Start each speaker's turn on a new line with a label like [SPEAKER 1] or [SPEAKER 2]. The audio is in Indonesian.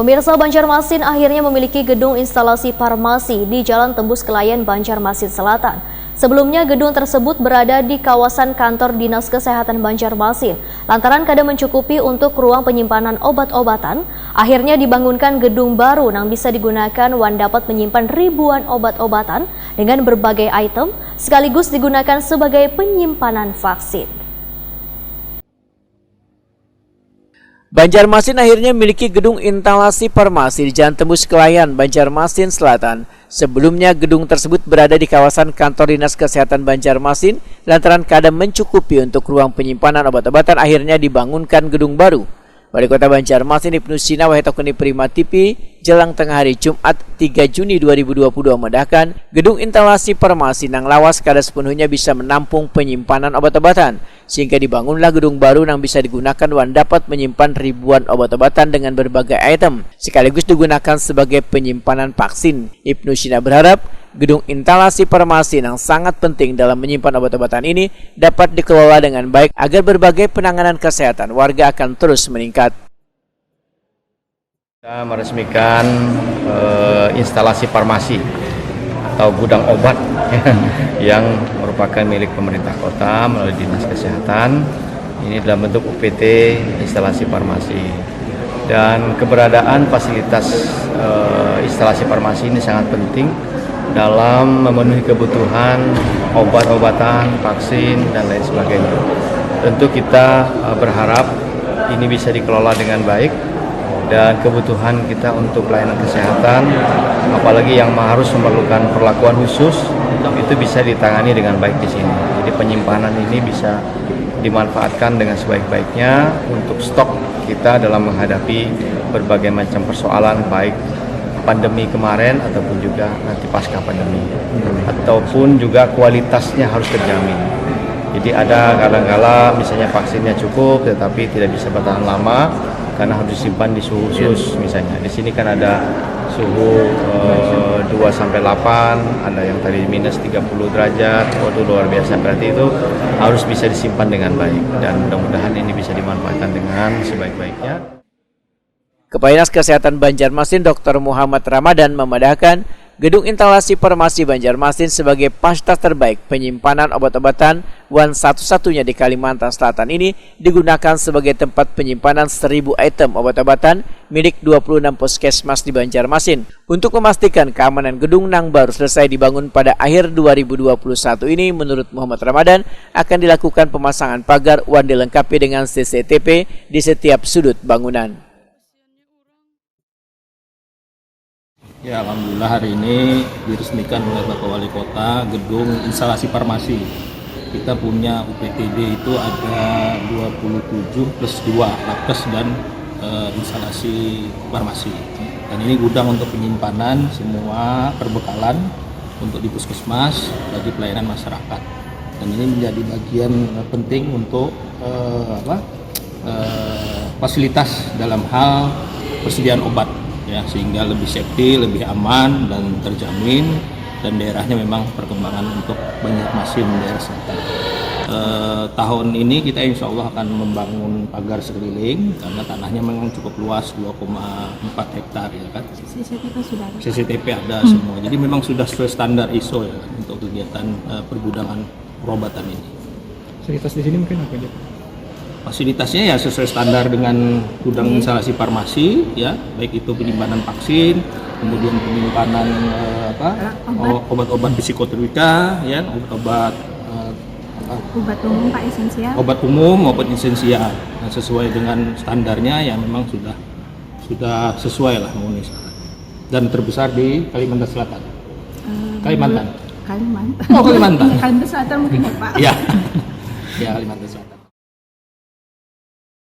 [SPEAKER 1] Pemirsa, Banjarmasin akhirnya memiliki gedung instalasi farmasi di Jalan Tembus Kelayan, Banjarmasin Selatan. Sebelumnya gedung tersebut berada di kawasan kantor Dinas Kesehatan Banjarmasin. Lantaran kada mencukupi untuk ruang penyimpanan obat-obatan, akhirnya dibangunkan gedung baru yang bisa digunakan wan dapat menyimpan ribuan obat-obatan dengan berbagai item, sekaligus digunakan sebagai penyimpanan vaksin.
[SPEAKER 2] Banjarmasin akhirnya memiliki gedung instalasi farmasi di Jalan Tembus Kelayan, Banjarmasin Selatan. Sebelumnya gedung tersebut berada di kawasan kantor Dinas Kesehatan Banjarmasin, lantaran kada mencukupi untuk ruang penyimpanan obat-obatan, akhirnya dibangunkan gedung baru. Wali Kota Banjarmasin Ibnu Sina Wahetokuni Prima TV jelang tengah hari Jumat 3 Juni 2022 memedahkan gedung instalasi farmasi nang lawas kada sepenuhnya bisa menampung penyimpanan obat-obatan, sehingga dibangunlah gedung baru yang bisa digunakan wan dapat menyimpan ribuan obat-obatan dengan berbagai item, sekaligus digunakan sebagai penyimpanan vaksin. Ibnu Sina berharap gedung instalasi farmasi yang sangat penting dalam menyimpan obat-obatan ini dapat dikelola dengan baik agar berbagai penanganan kesehatan warga akan terus meningkat.
[SPEAKER 3] Kita meresmikan instalasi farmasi atau gudang obat yang merupakan milik pemerintah kota melalui Dinas Kesehatan. Ini dalam bentuk UPT instalasi farmasi, dan keberadaan fasilitas instalasi farmasi ini sangat penting dalam memenuhi kebutuhan obat-obatan, vaksin, dan lain sebagainya. Tentu kita berharap ini bisa dikelola dengan baik, dan kebutuhan kita untuk pelayanan kesehatan, apalagi yang harus memerlukan perlakuan khusus, itu bisa ditangani dengan baik di sini. Jadi penyimpanan ini bisa dimanfaatkan dengan sebaik-baiknya untuk stok kita dalam menghadapi berbagai macam persoalan, baik pandemi kemarin ataupun juga nanti pasca pandemi, ataupun juga kualitasnya harus terjamin. Jadi ada kadang-kala misalnya vaksinnya cukup tetapi tidak bisa bertahan lama karena harus disimpan di suhu khusus. Misalnya di sini kan ada suhu 2 sampai 8, ada yang tadi minus 30 derajat. Waduh, luar biasa, berarti itu harus bisa disimpan dengan baik, dan mudah-mudahan ini bisa dimanfaatkan dengan sebaik-baiknya.
[SPEAKER 2] Kepala Dinas Kesehatan Banjarmasin Dr. Muhammad Ramadan memedahkan gedung instalasi farmasi Banjarmasin sebagai fasilitas terbaik penyimpanan obat-obatan wan satu-satunya di Kalimantan Selatan ini digunakan sebagai tempat penyimpanan 1000 item obat-obatan milik 26 puskesmas di Banjarmasin. Untuk memastikan keamanan gedung nang baru selesai dibangun pada akhir 2021 ini, menurut Muhammad Ramadan akan dilakukan pemasangan pagar wan dilengkapi dengan CCTV di setiap sudut bangunan.
[SPEAKER 4] Ya, alhamdulillah hari ini diresmikan oleh Bapak Wali Kota gedung instalasi farmasi. Kita punya UPTD itu ada 27 plus 2 nakes dan instalasi farmasi. Dan ini gudang untuk penyimpanan semua perbekalan untuk di puskesmas bagi pelayanan masyarakat. Dan ini menjadi bagian penting untuk fasilitas dalam hal persediaan obat, ya, sehingga lebih safety, lebih aman dan terjamin, dan daerahnya memang perkembangan untuk Banjarmasin daerah selatan. Tahun ini kita insya Allah akan membangun pagar sekeliling karena tanahnya memang cukup luas, 2,4 hektar, ya kan.
[SPEAKER 5] CCTV sudah ada.
[SPEAKER 4] CCTV ada semua, jadi memang sudah sesuai standar ISO, ya kan, untuk kegiatan pergudangan perobatan ini.
[SPEAKER 6] Fasilitas di sini mungkin apa aja?
[SPEAKER 4] Fasilitasnya ya sesuai standar dengan gudang instalasi farmasi, ya, baik itu penyimpanan vaksin, kemudian penyimpanan obat-obat psikoterapika, ya, obat
[SPEAKER 5] umum Pak, esensial.
[SPEAKER 4] Obat umum maupun esensial, nah, sesuai dengan standarnya yang memang sudah sesuai lah memenuhi syarat. Dan terbesar di Kalimantan Selatan.
[SPEAKER 5] Kalimantan.
[SPEAKER 4] Oh, Kalimantan.
[SPEAKER 5] Kalimantan Selatan mungkin ya Pak.
[SPEAKER 4] Ya. Ya, Kalimantan Selatan.